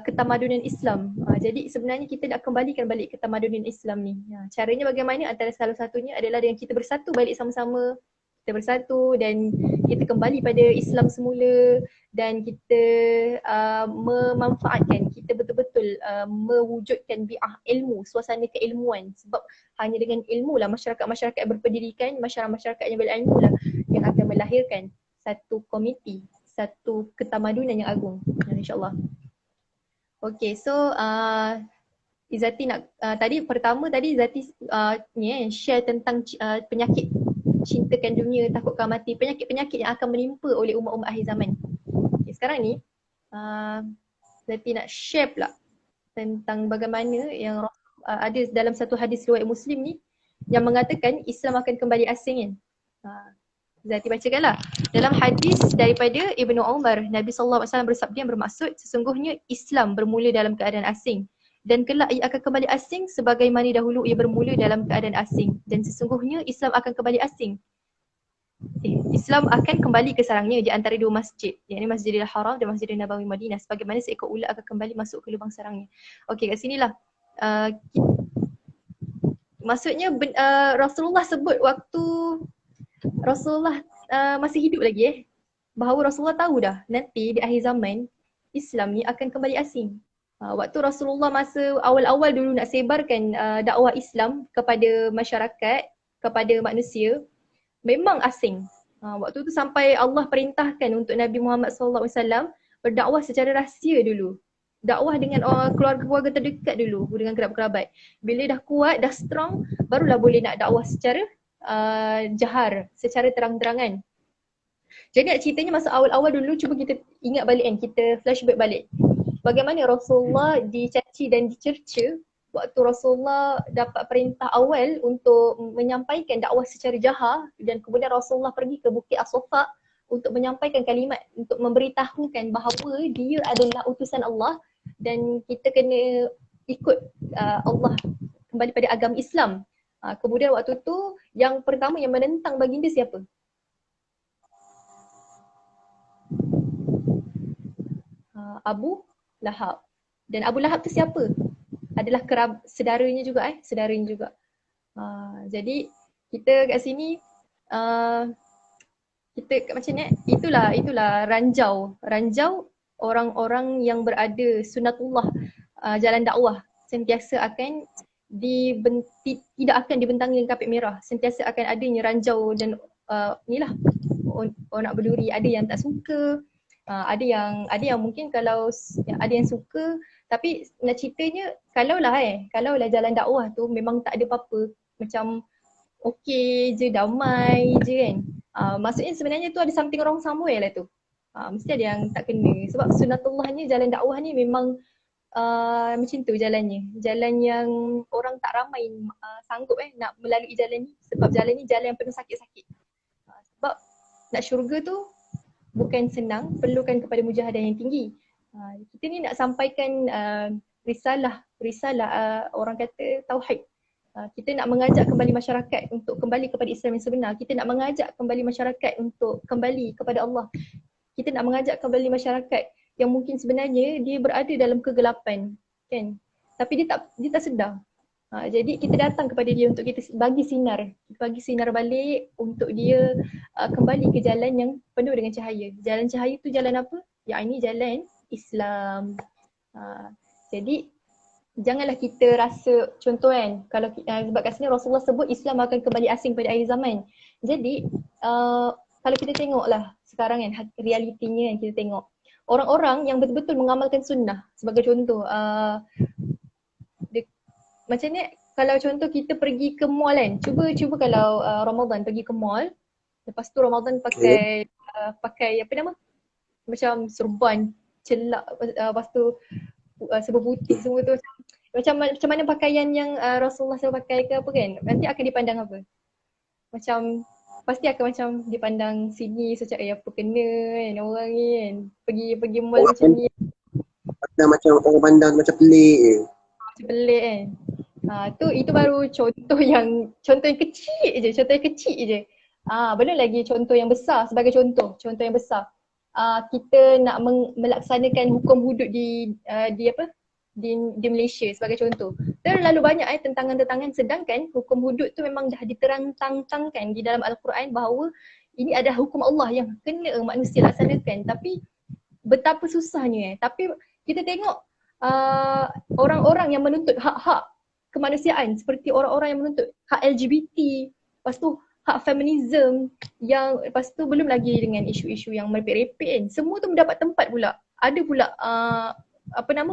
ketamadunan Islam. Jadi sebenarnya kita nak kembalikan balik ketamadunan Islam ni. Caranya bagaimana? Antara salah satunya adalah dengan kita bersatu balik sama-sama. Kita bersatu dan kita kembali pada Islam semula, dan kita memanfaatkan, kita betul-betul mewujudkan bi'ah ilmu, suasana keilmuan. Sebab hanya dengan ilmu lah masyarakat-masyarakat berpendidikan, masyarakat-masyarakat yang berilmu lah yang akan melahirkan satu komiti, satu ketamadunan yang agung, insyaAllah. Okay, so Izzati nak tadi Izzati share tentang penyakit cintakan dunia, takutkan mati, penyakit-penyakit yang akan menimpa oleh umat-umat akhir zaman. Okay, sekarang ni Izzati nak share pula tentang bagaimana yang ada dalam satu hadis riwayat Muslim ni yang mengatakan Islam akan kembali asing kan. Zati bacakanlah. Dalam hadis daripada Ibnu Umar, Nabi SAW bersabda yang bermaksud sesungguhnya Islam bermula dalam keadaan asing dan kelak ia akan kembali asing sebagaimana dahulu ia bermula dalam keadaan asing, dan sesungguhnya Islam akan kembali asing. Islam akan kembali ke sarangnya di antara dua masjid, iaitu Masjidil Haram dan Masjidil Nabawi Madinah, sebagaimana seekor ular akan kembali masuk ke lubang sarangnya. Okey, kat sinilah maksudnya Rasulullah sebut waktu Rasulullah masih hidup lagi bahawa Rasulullah tahu dah nanti di akhir zaman Islam ni akan kembali asing. Waktu Rasulullah masa awal-awal dulu nak sebarkan dakwah Islam kepada masyarakat, kepada manusia, memang asing. Waktu tu sampai Allah perintahkan untuk Nabi Muhammad SAW berdakwah secara rahsia dulu. Dakwah dengan keluarga-keluarga terdekat dulu, dengan kerabat-kerabat. Bila dah kuat, dah strong, barulah boleh nak dakwah secara jahar, secara terang-terangan. Jadi ceritanya masa awal-awal dulu, cuba kita ingat balik kan, kita flashback balik. Bagaimana Rasulullah dicaci dan dicerca waktu Rasulullah dapat perintah awal untuk menyampaikan dakwah secara jahar, dan kemudian Rasulullah pergi ke Bukit As-Safa untuk menyampaikan kalimat, untuk memberitahukan bahawa dia adalah utusan Allah dan kita kena ikut Allah, kembali pada agama Islam. Kemudian waktu tu yang pertama yang menentang baginda siapa? Abu Lahab. Dan Abu Lahab tu siapa? Adalah saudaranya juga saudaranya juga. Jadi kita kat sini kita macam ni, itulah ranjau orang-orang yang berada sunnatullah, jalan dakwah sentiasa akan tidak akan dibentangi dengan kapit merah, sentiasa akan adanya ranjau dan inilah orang nak berduri, ada yang tak suka, ada yang mungkin kalau ada yang suka, tapi nak ceritanya kalaulah jalan dakwah tu memang tak ada apa-apa, macam okey je, damai je kan. Maksudnya sebenarnya tu ada something wrong somewhere lah tu. Mesti ada yang tak kena, sebab sunnatullahnya jalan dakwah ni memang macam tu jalannya. Jalan yang orang tak ramai sanggup nak melalui jalan ni, sebab jalan ni jalan yang penuh sakit-sakit. Sebab nak syurga tu bukan senang, perlukan kepada mujahadah yang tinggi. Kita ni nak sampaikan risalah orang kata tauhid. Kita nak mengajak kembali masyarakat untuk kembali kepada Islam yang sebenar. Kita nak mengajak kembali masyarakat untuk kembali kepada Allah. Kita nak mengajak kembali masyarakat yang mungkin sebenarnya dia berada dalam kegelapan, kan? Tapi dia tak sedar. Jadi kita datang kepada dia untuk kita bagi sinar balik untuk dia kembali ke jalan yang penuh dengan cahaya. Jalan cahaya tu jalan apa? Ya, ini jalan Islam. Jadi janganlah kita rasa, contoh kan, kalau sebab kat sini Rasulullah sebut Islam akan kembali asing pada akhir zaman. Jadi kalau kita tengoklah sekarang kan, realitinya kan, kita tengok orang-orang yang betul-betul mengamalkan sunnah. Sebagai contoh, macam ni, kalau contoh kita pergi ke mall kan, cuba kalau Ramadan pergi ke mall, lepas tu Ramadan pakai apa nama, macam serban celak, lepas tu serba putih semua tu, macam mana pakaian yang Rasulullah SAW pakai ke apa kan, nanti akan dipandang apa? Macam pasti akan macam dipandang sini macam apa kena kan orang ni kan, pergi mall orang macam ni. Macam orang pandang macam pelik je. Macam pelik kan. Itu baru contoh yang kecil je. Belum lagi contoh yang besar. Sebagai contoh yang besar. Kita nak melaksanakan hukum hudud di Malaysia sebagai contoh. Terlalu banyak tentangan-tentangan, sedangkan hukum hudud tu memang dah diterang-tangkan di dalam Al-Quran bahawa ini adalah hukum Allah yang kena manusia laksanakan. Tapi betapa susahnya. Tapi kita tengok orang-orang yang menuntut hak-hak kemanusiaan, seperti orang-orang yang menuntut hak LGBT, lepas tu hak feminism, yang lepas tu belum lagi dengan isu-isu yang merepek-repek kan. Semua tu mendapat tempat pula. Ada pula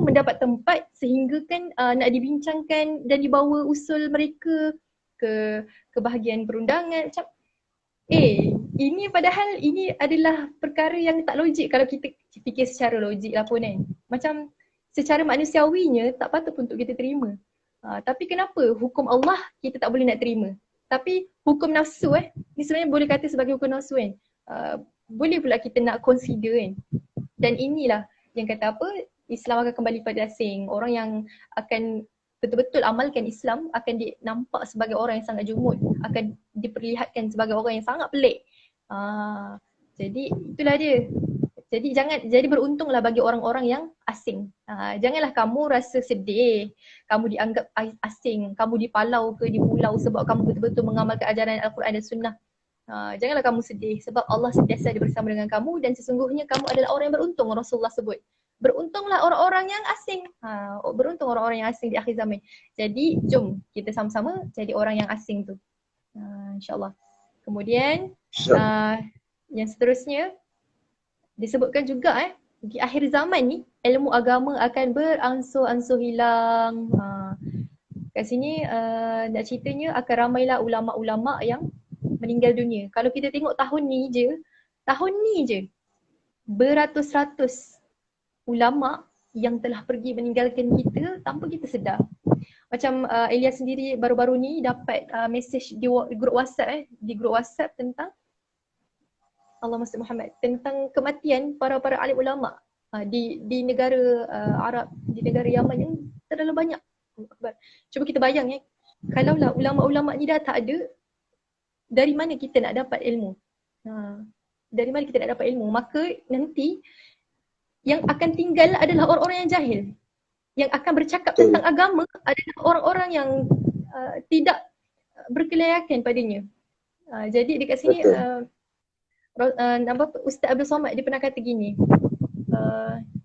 mendapat tempat sehingga kan nak dibincangkan dan dibawa usul mereka ke bahagian perundangan. Macam ini padahal ini adalah perkara yang tak logik kalau kita fikir secara logik lah pun kan. Macam secara manusiawinya tak patut untuk kita terima. Tapi kenapa hukum Allah kita tak boleh nak terima? Tapi hukum nafsu ni sebenarnya boleh kata sebagai hukum nafsu kan. Boleh pula kita nak consider kan. Dan inilah yang kata apa, Islam akan kembali pada asing. Orang yang akan betul-betul amalkan Islam akan nampak sebagai orang yang sangat jumud, akan diperlihatkan sebagai orang yang sangat pelik. Jadi itulah dia. Jadi beruntunglah bagi orang-orang yang asing. Janganlah kamu rasa sedih, kamu dianggap asing, kamu dipalau ke di pulau sebab kamu betul-betul mengamalkan ajaran Al-Quran dan Sunnah. Janganlah kamu sedih sebab Allah sentiasa ada bersama dengan kamu dan sesungguhnya kamu adalah orang yang beruntung. Rasulullah sebut, beruntunglah orang-orang yang asing. Beruntung orang-orang yang asing di akhir zaman. Jadi jom kita sama-sama jadi orang yang asing tu. InsyaAllah. Kemudian yang seterusnya disebutkan juga di akhir zaman ni ilmu agama akan beransur-ansur hilang. Kat sini nak ceritanya akan ramailah ulama-ulama yang meninggal dunia. Kalau kita tengok tahun ni je beratus-ratus ulama yang telah pergi meninggalkan kita tanpa kita sedar. Macam Elias sendiri baru-baru ni dapat message di grup WhatsApp tentang Allahumma salli Muhammad, tentang kematian para alim ulama di negara Arab, di negara Yaman yang terlalu banyak. Cuba kita bayang kalaulah ulama-ulama ni dah tak ada, dari mana kita nak dapat ilmu? Dari mana kita nak dapat ilmu? Maka nanti yang akan tinggal adalah orang-orang yang jahil. Yang akan bercakap tentang agama adalah orang-orang yang tidak berkelayakan padanya. Jadi dekat sini Ustaz Abdul Somad dia pernah kata gini,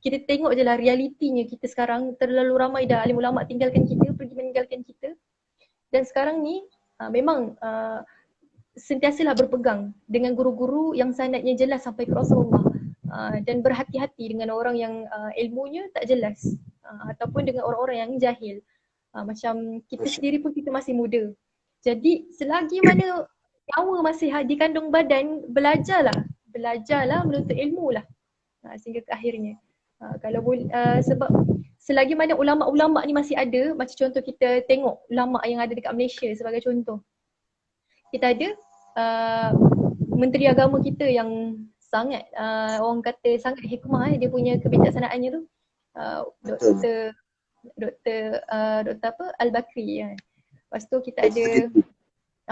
kita tengok je lah realitinya kita sekarang, terlalu ramai dah alim ulama tinggalkan kita, pergi meninggalkan kita. Dan sekarang ni memang sentiasalah berpegang dengan guru-guru yang sanadnya jelas sampai ke Rasulullah, dan berhati-hati dengan orang yang ilmunya tak jelas, ataupun dengan orang-orang yang jahil. Macam kita sendiri pun kita masih muda. Jadi selagi mana nyawa masih di kandung badan, belajarlah menuntut ilmu lah sehingga ke akhirnya. Kalau sebab selagi mana ulama-ulama ni masih ada, macam contoh kita tengok ulama yang ada dekat Malaysia sebagai contoh. Kita ada Menteri Agama kita yang sangat orang kata sangat hikmah, dia punya kebijaksanaannya tu, Dr. Al-Bakri kan. Lepas tu kita ada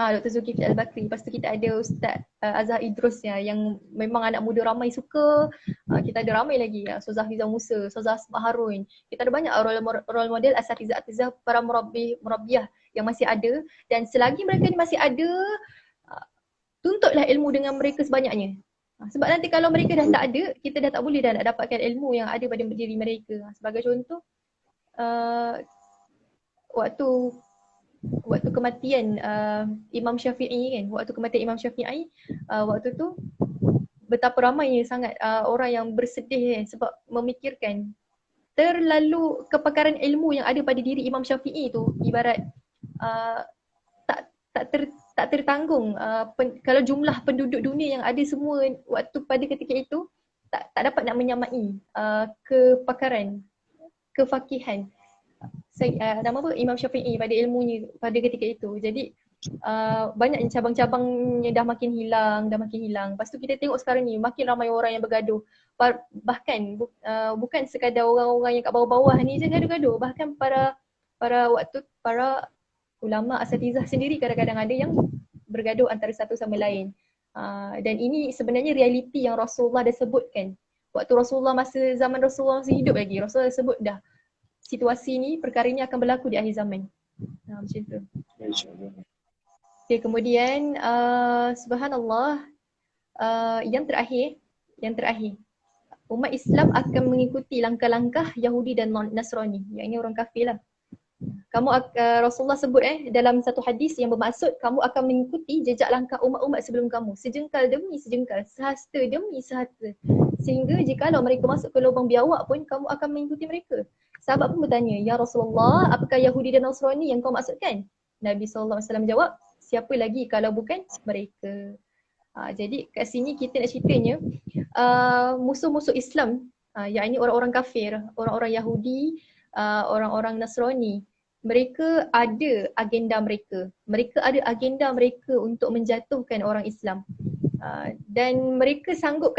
Dr. Zulkifli Al-Bakri. Lepas tu kita ada Ustaz Azhar Idrus yang memang anak muda ramai suka. Kita ada ramai lagi, Ustazah Hafizah Musa, Ustazah Asma Harun. Kita ada banyak role model asatizah para murabbiyah yang masih ada, dan selagi mereka ni masih ada, tuntutlah ilmu dengan mereka sebanyaknya. Sebab nanti kalau mereka dah tak ada, kita dah tak boleh dah nak dapatkan ilmu yang ada pada diri mereka. Sebagai contoh, waktu kematian Imam Syafi'i kan, waktu tu betapa ramainya sangat orang yang bersedih kan, sebab memikirkan terlalu kepakaran ilmu yang ada pada diri Imam Syafi'i tu ibarat tak tertanggung. Kalau jumlah penduduk dunia yang ada semua waktu pada ketika itu tak dapat nak menyamai kepakaran, kefakihan Imam Syafi'i pada ilmunya pada ketika itu. Jadi banyak cabang-cabangnya dah makin hilang. Lepas tu kita tengok sekarang ni makin ramai orang yang bergaduh. Bahkan bukan sekadar orang-orang yang kat bawah-bawah ni je gaduh-gaduh, bahkan para ulama asatizah sendiri kadang-kadang ada yang bergaduh antara satu sama lain. Dan ini sebenarnya realiti yang Rasulullah dah sebutkan. Waktu Rasulullah zaman Rasulullah masih hidup lagi, Rasulullah dah sebut dah situasi ni, perkara ni akan berlaku di akhir zaman. Macam tu. Okay, kemudian subhanallah, yang terakhir, umat Islam akan mengikuti langkah-langkah Yahudi dan Nasrani, yang ini orang kafir lah. Rasulullah sebut dalam satu hadis yang bermaksud kamu akan mengikuti jejak langkah umat-umat sebelum kamu, sejengkal demi sejengkal, sehasta demi sehasta, sehingga jikalau mereka masuk ke lubang biawak pun kamu akan mengikuti mereka. Sahabat pun bertanya, ya Rasulullah, apakah Yahudi dan Nasrani yang kau maksudkan? Nabi SAW jawab, siapa lagi kalau bukan mereka. Jadi kat sini kita nak ceritanya musuh-musuh Islam, yakni orang-orang kafir, orang-orang Yahudi, orang-orang Nasrani, mereka ada agenda mereka. Mereka ada agenda mereka untuk menjatuhkan orang Islam. Dan mereka sanggup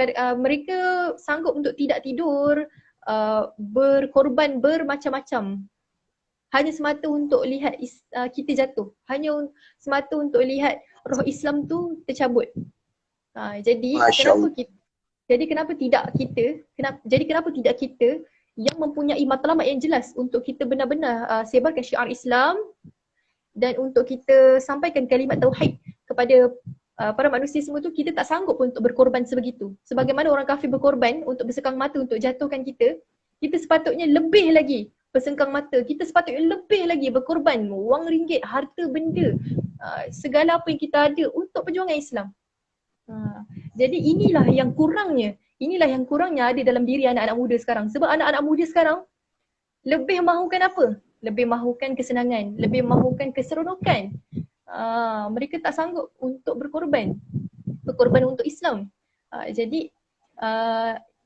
untuk tidak tidur, berkorban bermacam-macam. Hanya semata untuk lihat kita jatuh. Hanya semata untuk lihat roh Islam tu tercabut. Kenapa tidak kita yang mempunyai matlamat yang jelas untuk kita benar-benar sebarkan syiar Islam dan untuk kita sampaikan kalimat tauhid kepada para manusia semua tu, kita tak sanggup untuk berkorban sebegitu. Sebagaimana orang kafir berkorban untuk bersengkang mata untuk jatuhkan kita, kita sepatutnya lebih lagi bersengkang mata, kita sepatutnya lebih lagi berkorban wang ringgit, harta benda, segala apa yang kita ada untuk perjuangan Islam. Jadi inilah yang kurangnya ada dalam diri anak-anak muda sekarang. Sebab anak-anak muda sekarang lebih mahukan apa? Lebih mahukan kesenangan, lebih mahukan keseronokan. Mereka tak sanggup untuk berkorban untuk Islam. Jadi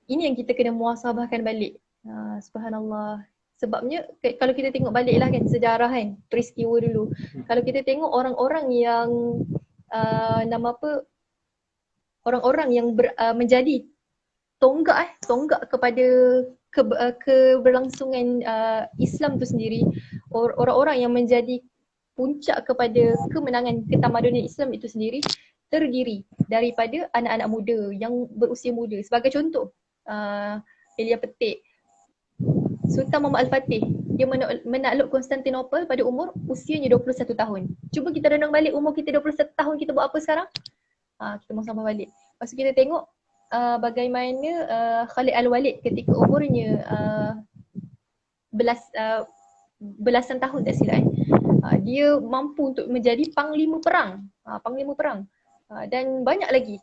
ini yang kita kena muhasabahkan balik. Subhanallah. Sebabnya kalau kita tengok baliklah kan sejarah kan, peristiwa dulu. Kalau kita tengok orang-orang yang orang-orang yang menjadi tonggak kepada keberlangsungan Islam tu sendiri, orang-orang yang menjadi puncak kepada kemenangan ketamadunan Islam itu sendiri terdiri daripada anak-anak muda yang berusia muda. Sebagai contoh, Elia Petik, Sultan Muhammad Al-Fatih, dia menakluk Konstantinopel pada umur usianya 21 tahun. Cuba kita renung balik umur kita 21 tahun, kita buat apa sekarang? Kita muhasabah balik. Lepas tu kita tengok bagaimana Khalid Al-Walid ketika umurnya belasan tahun tak silap dia mampu untuk menjadi panglima perang. Dan banyak lagi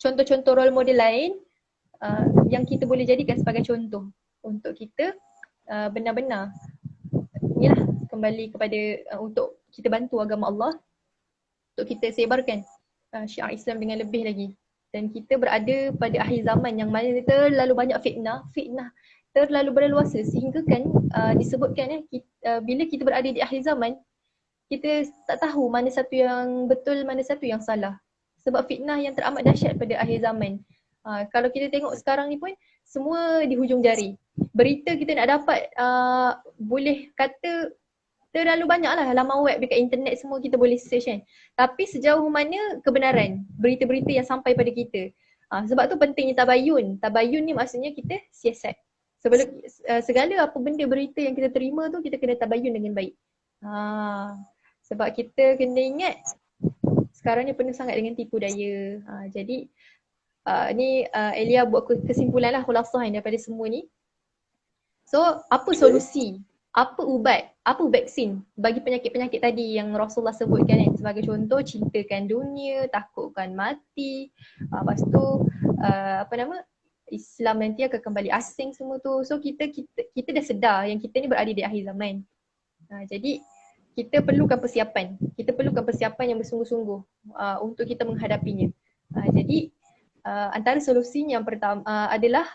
contoh-contoh role model lain yang kita boleh jadikan sebagai contoh untuk kita benar-benar inilah kembali kepada untuk kita bantu agama Allah, untuk kita sebarkan syiar Islam dengan lebih lagi. Dan kita berada pada akhir zaman yang mana terlalu banyak fitnah terlalu berleluasa, sehingga kan disebutkan bila kita berada di akhir zaman, kita tak tahu mana satu yang betul, mana satu yang salah. Sebab fitnah yang teramat dahsyat pada akhir zaman. Kalau kita tengok sekarang ni pun semua di hujung jari. Berita kita nak dapat boleh kata terlalu banyak lah, laman web dekat internet semua kita boleh search kan. Tapi sejauh mana kebenaran berita-berita yang sampai pada kita. Sebab tu pentingnya tabayun. Tabayun ni maksudnya kita siasat. Sebelum segala apa benda berita yang kita terima tu, kita kena tabayun dengan baik. Sebab kita kena ingat sekarang ni penuh sangat dengan tipu daya. Jadi ni Elia buat kesimpulan lah, khulasah daripada semua ni. So apa solusi? Apa ubat? Apa vaksin bagi penyakit-penyakit tadi yang Rasulullah sebutkan kan? Sebagai contoh, cintakan dunia, takutkan mati. Lepas tu Islam nanti akan kembali asing semua tu. So kita dah sedar yang kita ni berada di akhir zaman. Jadi kita perlukan persiapan. Kita perlukan persiapan yang bersungguh-sungguh untuk kita menghadapinya. Jadi antara solusinya yang pertama adalah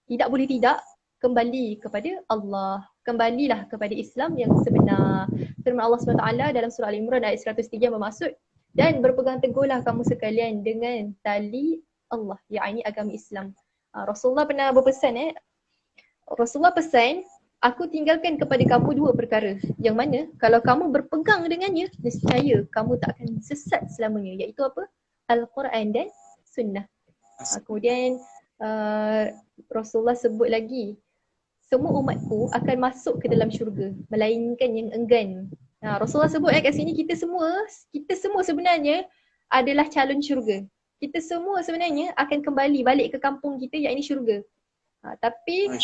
tidak boleh tidak kembali kepada Allah. Kembalilah kepada Islam yang sebenar. Firman Allah SWT dalam surah Al-Imran ayat 103 bermaksud, dan berpegang teguhlah kamu sekalian dengan tali Allah, yakni agama Islam. Rasulullah pernah berpesan Rasulullah pesan, aku tinggalkan kepada kamu dua perkara yang mana kalau kamu berpegang dengannya, nescaya kamu tak akan sesat selamanya, iaitu apa? Al-Quran dan Sunnah. Kemudian Rasulullah sebut lagi, semua umatku akan masuk ke dalam syurga melainkan yang enggan. Rasulullah sebut kat sini kita semua sebenarnya adalah calon syurga. Kita semua sebenarnya akan kembali balik ke kampung kita, iaitu syurga. Tapi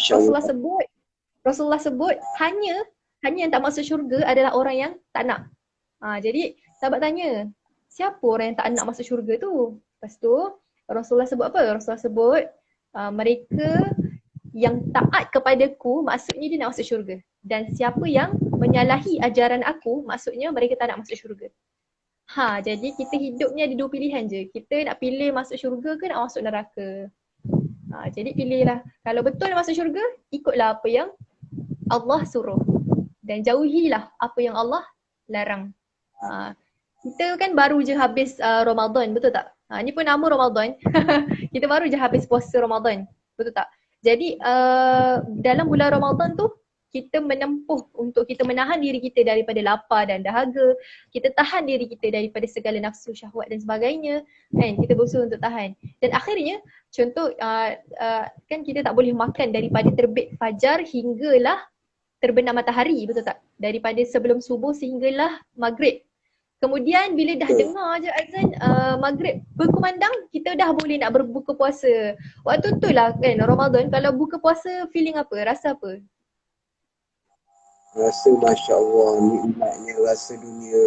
Rasulullah sebut hanya Hanya yang tak masuk syurga adalah orang yang tak nak. Jadi sahabat tanya, siapa orang yang tak nak masuk syurga tu? Lepas tu Rasulullah sebut apa? Rasulullah sebut mereka yang taat kepadaku maksudnya dia nak masuk syurga. Dan siapa yang menyalahi ajaran aku maksudnya mereka tak nak masuk syurga. Jadi kita hidupnya ada dua pilihan je. Kita nak pilih masuk syurga ke nak masuk neraka. Jadi pilihlah. Kalau betul nak masuk syurga, ikutlah apa yang Allah suruh. Dan jauhilah apa yang Allah larang. Kita kan baru je habis Ramadan, betul tak? Ni pun nama Ramadan. Kita baru je habis puasa Ramadan, betul tak? Jadi dalam bulan Ramadan tu kita menempuh untuk kita menahan diri kita daripada lapar dan dahaga. Kita tahan diri kita daripada segala nafsu, syahwat dan sebagainya. Kan? Kita berusaha untuk tahan. Dan akhirnya contoh kan kita tak boleh makan daripada terbit fajar hinggalah terbenam matahari, betul tak? Daripada sebelum subuh sehinggalah maghrib. Kemudian bila dah dengar je azan maghrib berkumandang, kita dah boleh nak berbuka puasa. Waktu tu lah kan Ramadan, kalau buka puasa feeling apa? Rasa apa? Rasa Masya Allah, nikmatnya rasa dunia.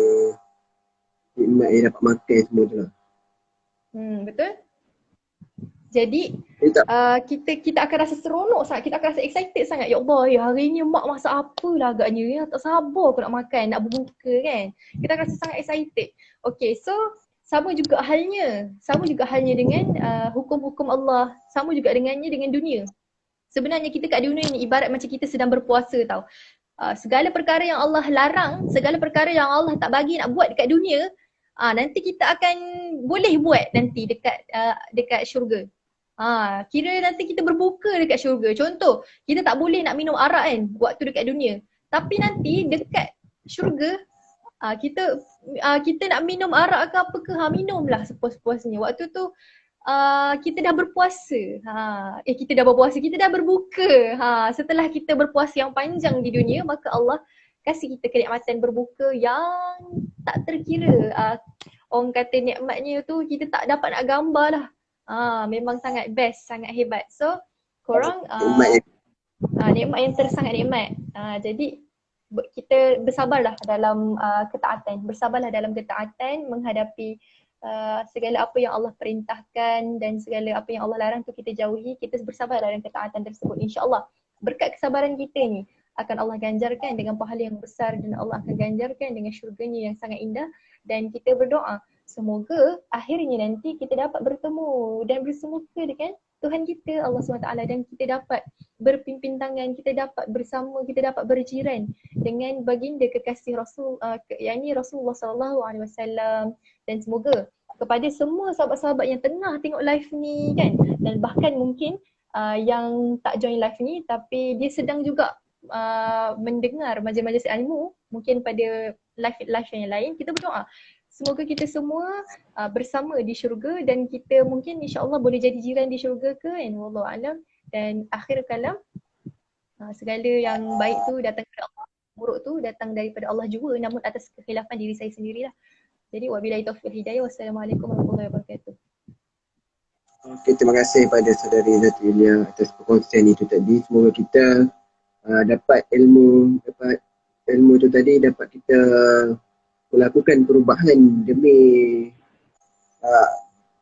Nikmat yang dapat makan semua tu lah. Betul? Jadi kita akan rasa seronok sangat, kita akan rasa excited sangat. Ya Allah, hari ni mak masak apa lah agaknya ya. Tak sabar aku nak makan, nak berbuka kan. Kita akan rasa sangat excited. Okay, so sama juga halnya dengan hukum-hukum Allah. Sama juga dengannya dengan dunia. Sebenarnya kita kat dunia ni ibarat macam kita sedang berpuasa tau. Segala perkara yang Allah larang, segala perkara yang Allah tak bagi nak buat dekat dunia, nanti kita akan boleh buat nanti dekat syurga. Kira nanti kita berbuka dekat syurga. Contoh, kita tak boleh nak minum arak kan waktu dekat dunia. Tapi nanti dekat syurga kita nak minum arak ke apa ke, minumlah sepuas-puasnya. Waktu tu kita dah berpuasa. Kita dah berbuka. Setelah kita berpuasa yang panjang di dunia, maka Allah kasih kita kenikmatan berbuka yang tak terkira. Orang kata nikmatnya tu kita tak dapat nak gambar lah. Memang sangat best, sangat hebat. So korang nikmat yang sangat nikmat. Jadi kita bersabarlah dalam ketaatan. Bersabarlah dalam ketaatan menghadapi segala apa yang Allah perintahkan dan segala apa yang Allah larang tu kita jauhi. Kita bersabar dalam ketaatan tersebut, insya-Allah. Berkat kesabaran kita ni akan Allah ganjarkan dengan pahala yang besar dan Allah akan ganjarkan dengan syurganya yang sangat indah. Dan kita berdoa semoga akhirnya nanti kita dapat bertemu dan bersemuka dengan Tuhan kita Allah SWT, dan kita dapat berpimpin tangan, kita dapat bersama, kita dapat berjiran dengan baginda kekasih Rasul, yakni Rasulullah SAW. Dan semoga kepada semua sahabat-sahabat yang tengah tengok live ni kan, dan bahkan mungkin yang tak join live ni tapi dia sedang juga mendengar majlis-majlis ilmu mungkin pada live yang lain, kita berdoa semoga kita semua bersama di syurga dan kita mungkin insya-Allah boleh jadi jiran di syurga ke kan, wallahu alam. Dan akhir kalam segala yang baik tu datang daripada Allah, buruk tu datang daripada Allah juga, namun atas kekhilafan diri saya sendirilah. Jadi wabillahi taufiq hidayah. Wassalamualaikum warahmatullahi wabarakatuh. Okay, terima kasih pada saudari Zati Ilya atas perkongsian itu tadi. Semoga kita dapat ilmu tu tadi, dapat kita melakukan perubahan demi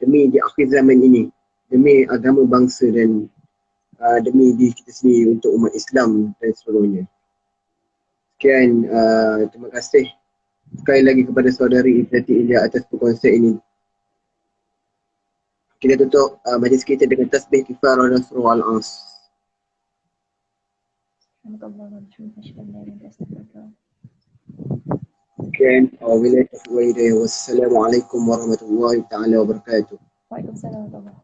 di akhir zaman ini, demi agama bangsa dan demi diri kita sendiri untuk umat Islam dan sebagainya. Sekian, terima kasih sekali lagi kepada saudari Zati Ilya atas perkongsian ini. Kita tutup majlis kita dengan tasbih kifarah dan surah Al-As. Sekian, wassalamualaikum warahmatullahi taala wabarakatuh. Waalaikumsalam warahmatullahi wabarakatuh.